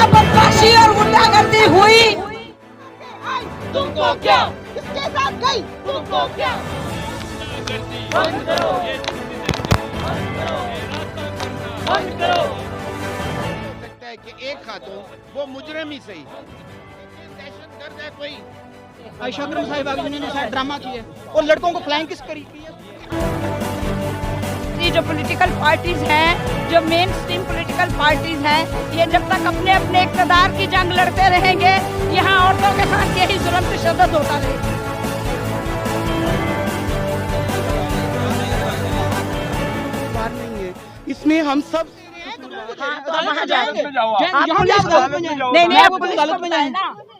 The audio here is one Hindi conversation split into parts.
क्या बदमाशी और गुंडागर्दी हुई, तुमको क्या, किसके साथ गई, तुमको क्या, बंद करो, बंद करो। सकता है कि एक खातून वो मुजरिम ही सही, दहशतगर्द है कोई। आयशा अकरम साहिबा जिन्होंने शायद ड्रामा किए और लड़कों को फ्लैंक किस करी की है। जो पॉलिटिकल पार्टीज हैं, जो मेन स्ट्रीम पॉलिटिकल पार्टीज हैं, ये जब तक अपने अपने इक़्तिदार की जंग लड़ते रहेंगे, यहाँ औरतों के साथ यही जुल्म तशद्दुद होता रहेगा। इसमें हम सब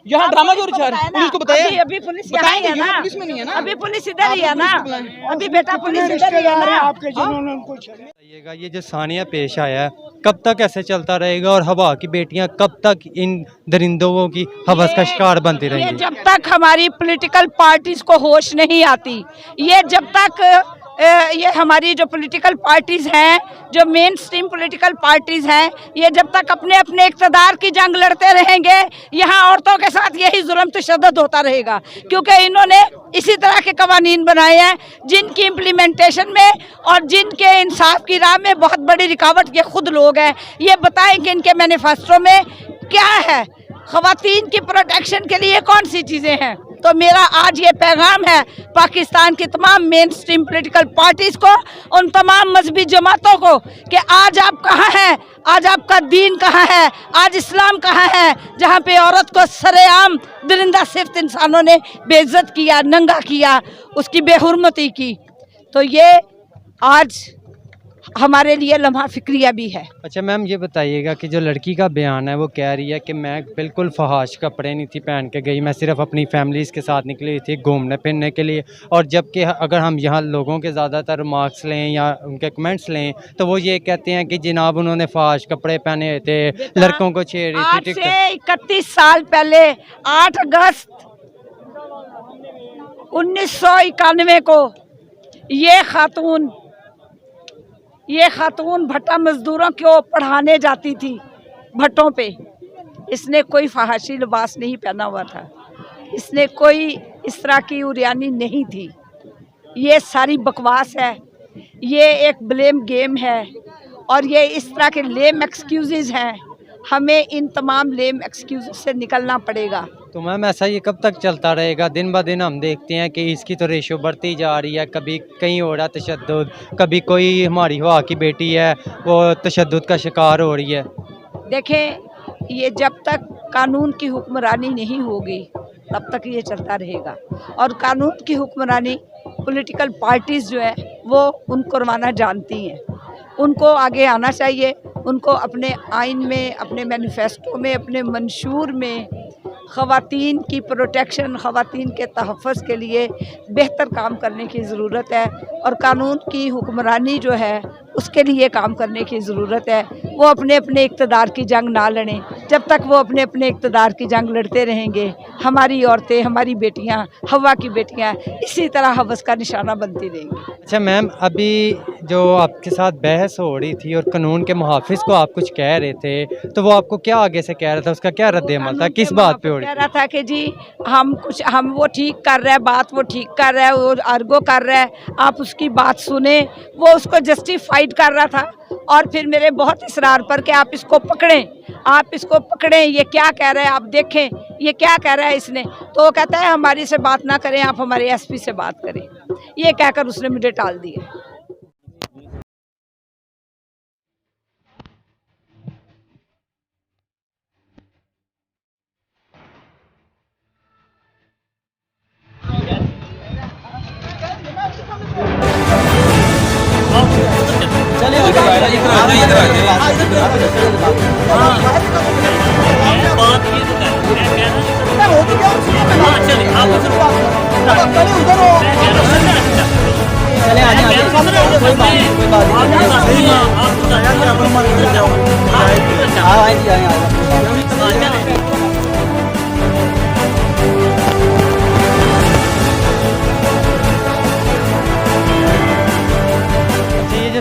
यहाँ ड्रामा जो रचा है पुलिस को बताया, अभी पुलिस यहाँ ही है ना, पुलिस में नहीं है ना, अभी पुलिस इधर ही है ना, अभी बेटा पुलिस इधर ही है ना। बताइएगा ये जो सानिया पेश आया है कब तक ऐसे चलता रहेगा और हवा की बेटियां कब तक इन दरिंदों की हवस का शिकार बनती ये रहेंगी? जब तक हमारी पॉलिटिकल पार्टीज को होश नहीं आती, ये जब तक ये हमारी जो पॉलिटिकल पार्टीज हैं, जो मेन स्ट्रीम पॉलिटिकल पार्टीज हैं, ये जब तक अपने अपने इक़्तिदार की जंग लड़ते रहेंगे, यहाँ औरतों के साथ यही जुल्म तशद्दुद होता रहेगा। क्योंकि इन्होंने इसी तरह के कवानीन बनाए हैं जिनकी इम्प्लीमेंटेशन में और जिनके इंसाफ की राह में बहुत बड़ी रुकावट ये खुद लोग हैं। ये बताएं कि इनके मैनिफेस्टो में क्या है, ख़वातीन की प्रोटेक्शन के लिए कौन सी चीज़ें हैं। तो मेरा आज ये पैगाम है पाकिस्तान की तमाम मेन स्ट्रीम पॉलिटिकल पार्टीज़ को, उन तमाम मजहबी जमातों को कि आज आप कहाँ हैं, आज आपका दीन कहाँ है, आज इस्लाम कहाँ है, जहाँ पे औरत को सरेआम दरिंदा सिर्फ इंसानों ने बेइज्जत किया, नंगा किया, उसकी बेहुरमती की। तो ये आज हमारे लिए लम्हा फिक्रिया भी है। अच्छा मैम ये बताइएगा कि जो लड़की का बयान है वो कह रही है कि मैं बिल्कुल फहाश कपड़े नहीं थी पहन के गई, मैं सिर्फ अपनी फैमिलीज़ के साथ निकली थी घूमने फिरने के लिए। और जबकि अगर हम यहाँ लोगों के ज़्यादातर मार्क्स लें या उनके कमेंट्स लें तो वो ये कहते हैं कि जनाब उन्होंने फहाश कपड़े पहने थे, लड़कों को छेड़ रही आज थी। से 31 साल पहले 8 अगस्त 1991 को ये खातून भट्टा मजदूरों को पढ़ाने जाती थी भट्टों पे। इसने कोई फहाशी लिबास नहीं पहना हुआ था, इसने कोई इस तरह की उरियानी नहीं थी। ये सारी बकवास है, ये एक ब्लेम गेम है और ये इस तरह के लेम एक्सक्यूज़ हैं। हमें इन तमाम लेम एक्सक्यूज़ से निकलना पड़ेगा। तो मैम ऐसा ये कब तक चलता रहेगा? दिन ब दिन हम देखते हैं कि इसकी तो रेशो बढ़ती जा रही है, कभी कहीं हो रहा तशद्दुद, कभी कोई हमारी हवा की बेटी है वो तशद्दुद का शिकार हो रही है। देखें, ये जब तक कानून की हुक्मरानी नहीं होगी तब तक ये चलता रहेगा। और कानून की हुक्मरानी पॉलिटिकल पार्टीज़ जो है वो उनको रवाना जानती हैं, उनको आगे आना चाहिए। उनको अपने आइन में, अपने मैनिफेस्टो में, अपने मंशूर में ख़वातीन की प्रोटेक्शन, ख़वातीन के तहफ़्फ़ुज़ के लिए बेहतर काम करने की ज़रूरत है और कानून की हुक्मरानी जो है उसके लिए काम करने की ज़रूरत है। वो अपने अपने इक़्तिदार की जंग ना लड़ें। जब तक वो अपने अपने इक़्तिदार की जंग लड़ते रहेंगे, हमारी औरतें, हमारी बेटियां, हवा की बेटियां इसी तरह हवस का निशाना बनती रहेंगी। अच्छा मैम, अभी जो आपके साथ बहस हो रही थी और कानून के मुहाफ़िज़ को आप कुछ कह रहे थे, तो वो आपको क्या आगे से कह रहा था, उसका क्या रद्द-ए-अमल था, किस बात पे हो रही? कह रहा था कि जी हम वो ठीक कर रहे हैं, बात वो ठीक कर रहा है, वो आर्गो कर रहा है, आप उसकी बात सुने। वो उसको जस्टिफाइड कर रहा था और फिर मेरे बहुत इसरार पर कि आप इसको पकड़ें, आप इसको पकड़ें, ये क्या कह रहा है, आप देखें ये क्या कह रहा है इसने। तो वो कहता है हमारी से बात ना करें, आप हमारे एसपी से बात करें। ये कहकर उसने मुझे टाल दिया।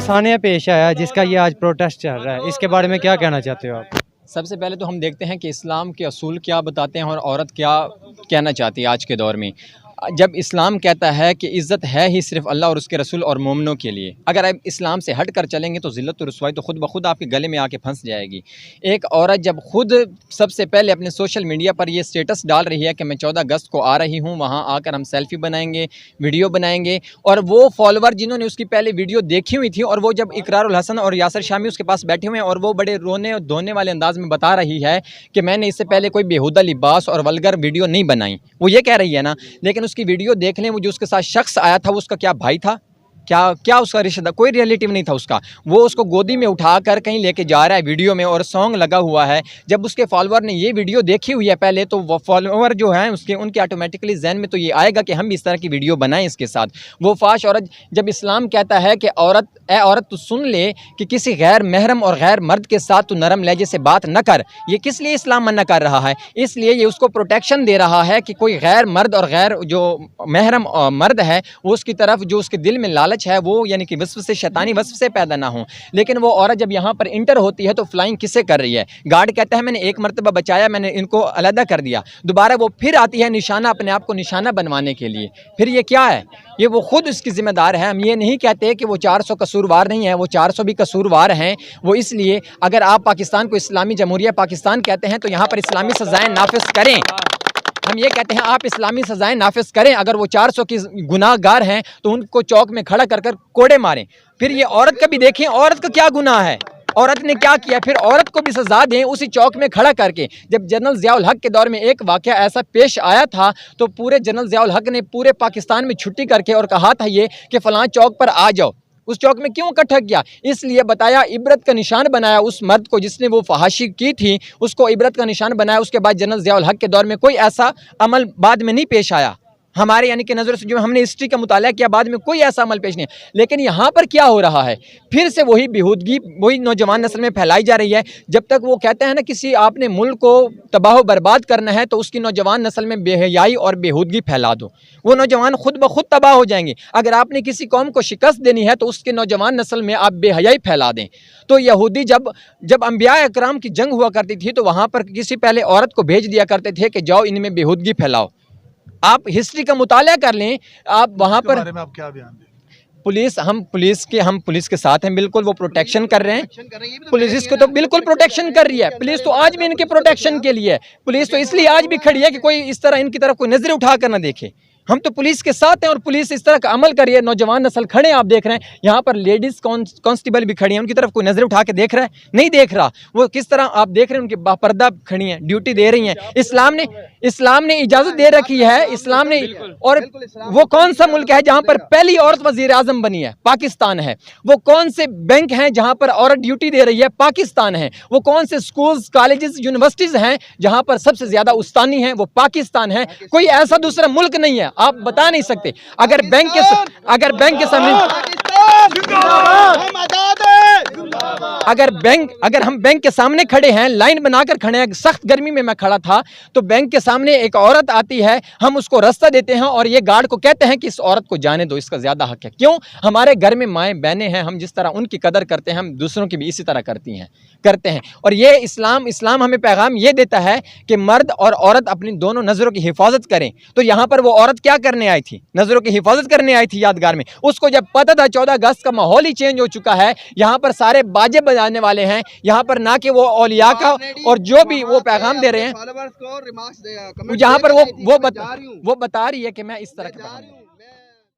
सानिया पेश आया जिसका ये आज प्रोटेस्ट चल रहा है, इसके बारे में क्या कहना चाहते हो आप? सबसे पहले तो हम देखते हैं कि इस्लाम के असूल क्या बताते हैं और औरत क्या कहना चाहती है आज के दौर में। जब इस्लाम कहता है कि इज़्ज़त है ही सिर्फ़ अल्लाह और उसके रसूल और मोमिनों के लिए, अगर आप इस्लाम से हट कर चलेंगे तो ज़िल्लत और रुसवाई तो खुद ब खुद आपके गले में आके फंस जाएगी। एक औरत जब खुद सबसे पहले अपने सोशल मीडिया पर ये स्टेटस डाल रही है कि मैं 14 अगस्त को आ रही हूँ, वहाँ आकर हम सेल्फ़ी बनाएंगे, वीडियो बनाएंगे, और वो फॉलोवर जिन्होंने उसकी पहले वीडियो देखी हुई थी और वो जब इकरारुल हसन और यासर शामी उसके पास बैठे हुए हैं और वो बड़े रोने और धोने वाले अंदाज में बता रही है कि मैंने इससे पहले कोई बेहुदा लिबास और वल्गर वीडियो नहीं बनाई, वो ये कह रही है ना। लेकिन उसकी वीडियो देख लें, वो जो उसके साथ शख्स आया था वो उसका क्या भाई था, क्या उसका रिश्तेदार, कोई रिलेटिव नहीं था उसका। वो उसको गोदी में उठाकर कहीं लेके जा रहा है वीडियो में और सॉन्ग लगा हुआ है। जब उसके फॉलोअर ने ये वीडियो देखी हुई है पहले, तो वो फॉलोअर जो हैं उनके ऑटोमेटिकली जहन में तो ये आएगा कि हम भी इस तरह की वीडियो बनाएं इसके साथ। वो फाश औरत, जब इस्लाम कहता है कि औरत तू सुन ले कि किसी गैर महरम और गैर मर्द के साथ तू नरम लहजे से बात न कर, ये किस लिए इस्लाम मना कर रहा है? इसलिए ये उसको प्रोटेक्शन दे रहा है कि कोई गैर मर्द और गैर जो महरम मर्द है वो उसकी तरफ जो उसके दिल में लालच है वो यानी कि वस्व शैतानी वस्व से पैदा ना हो। लेकिन वो औरत जब यहाँ पर इंटर होती है तो फ्लाइंग किससे कर रही है? गार्ड कहता है मैंने एक मरतबा बचाया, मैंने इनको अलहदा कर दिया, दोबारा वो फिर आती है निशाना अपने आप को निशाना बनवाने के लिए। फिर ये क्या है? ये वो खुद इसकी ज़िम्मेदार है। हम ये नहीं कहते कि वो 400 कसूरवार नहीं है, वो 400 भी कसूरवार हैं। वो इसलिए अगर आप पाकिस्तान को इस्लामी जमहूरिया पाकिस्तान कहते हैं तो यहाँ पर इस्लामी सज़ाएँ नाफिज करें। हम ये कहते हैं आप इस्लामी सज़ाएँ नाफिज करें। अगर वो 400 की गुनाहगार हैं तो उनको चौक में खड़ा कर कर कोड़े मारें। फिर ये औरत का भी देखें, औरत का क्या गुनाह है, औरत ने क्या किया, फिर औरत को भी सज़ा दें उसी चौक में खड़ा करके। जब जनरल ज़ियाउल हक के दौर में एक वाक़या ऐसा पेश आया था तो पूरे जनरल ज़ियाउल हक ने पूरे पाकिस्तान में छुट्टी करके और कहा था ये कि फ़लाँ चौक पर आ जाओ। उस चौक में क्यों इकट्ठा किया? इसलिए बताया, इबरत का निशान बनाया उस मर्द को जिसने वो फहाशी की थी, उसको इबरत का निशान बनाया। उसके बाद जनरल ज़ियाउल हक के दौर में कोई ऐसा अमल बाद में नहीं पेश आया। हमारे यानी कि नज़र से जो हमने हिस्ट्री का मुताला किया, बाद में कोई ऐसा अमल पेश नहीं है। लेकिन यहाँ पर क्या हो रहा है? फिर से वही बेहूदगी वही नौजवान नस्ल में फैलाई जा रही है। जब तक वो कहते हैं ना किसी आपने मुल्क को तबाह बर्बाद करना है तो उसकी नौजवान नस्ल में बेहयाई और बेहूदगी फैला दो, वो नौजवान खुद ब खुद तबाह हो जाएंगे। अगर आपने किसी कौम को शिकस्त देनी है तो उसके नौजवान नस्ल में आप बेहयाई फैला दें। तो यहूदी जब अंबिया अकराम की जंग हुआ करती थी तो वहाँ पर किसी पहले औरत को भेज दिया करते थे कि जाओ इनमें बेहूदगी फैलाओ। आप हिस्ट्री का मुताला कर लें, आप वहाँ पर बारे में आप क्या बयान दें? हम पुलिस के साथ हैं, बिल्कुल वो प्रोटेक्शन कर रहे हैं। पुलिस इसको तो बिल्कुल प्रोटेक्शन कर रही है। पुलिस तो आज भी इनके प्रोटेक्शन के लिए है। पुलिस तो इसलिए आज भी खड़ी है कि कोई इस तरह इनकी तरफ कोई नजर उठा कर ना देखे। हम तो पुलिस के साथ हैं और पुलिस इस तरह का अमल कर रही है। नौजवान नस्ल खड़े हैं, आप देख रहे हैं यहाँ पर लेडीज़ कांस्टेबल भी खड़ी हैं, उनकी तरफ कोई नज़र उठा के देख रहा है? नहीं देख रहा। वो किस तरह आप देख रहे हैं, उनके बापर्दा खड़ी हैं, ड्यूटी दे रही हैं। इस्लाम ने इजाज़त दे रखी है, इस्लाम ने। और वो कौन सा मुल्क है जहाँ पर पहली औरत वज़ीर आज़म बनी है? पाकिस्तान है। वो कौन से बैंक हैं जहाँ पर औरत ड्यूटी दे रही है? पाकिस्तान है। वो कौन से स्कूल्स कॉलेजेस यूनिवर्सिटीज़ हैं जहाँ पर सबसे ज़्यादा उस्तानी है? वो पाकिस्तान है। कोई ऐसा दूसरा मुल्क नहीं है, आप बता नहीं सकते। अगर बैंक के सामने अगर हम बैंक के सामने खड़े हैं, लाइन बनाकर खड़े हैं, सख्त गर्मी में मैं खड़ा था तो बैंक के सामने एक औरत आती है, हम उसको रास्ता देते हैं और ये गार्ड को कहते हैं कि इस औरत को जाने दो, इसका ज्यादा हक है। क्यों? हमारे घर में माएँ बहनें हैं, हम जिस तरह उनकी कदर करते हैं हम दूसरों की भी इसी तरह करते हैं। और ये इस्लाम हमें पैगाम ये देता है कि मर्द और औरत अपनी दोनों नज़रों की हिफाजत करें। तो यहाँ पर वो औरत क्या करने आई थी? नज़रों की हिफाजत करने आई थी यादगार में। उसको जब पता था 14 अगस्त का माहौल ही चेंज हो चुका है, यहाँ पर सारे बाजे बजाने वाले हैं, यहाँ पर ना कि वो औलिया का और जो भी वो पैगाम दे रहे हैं, यहाँ पर वो बता रही है कि मैं इस तरह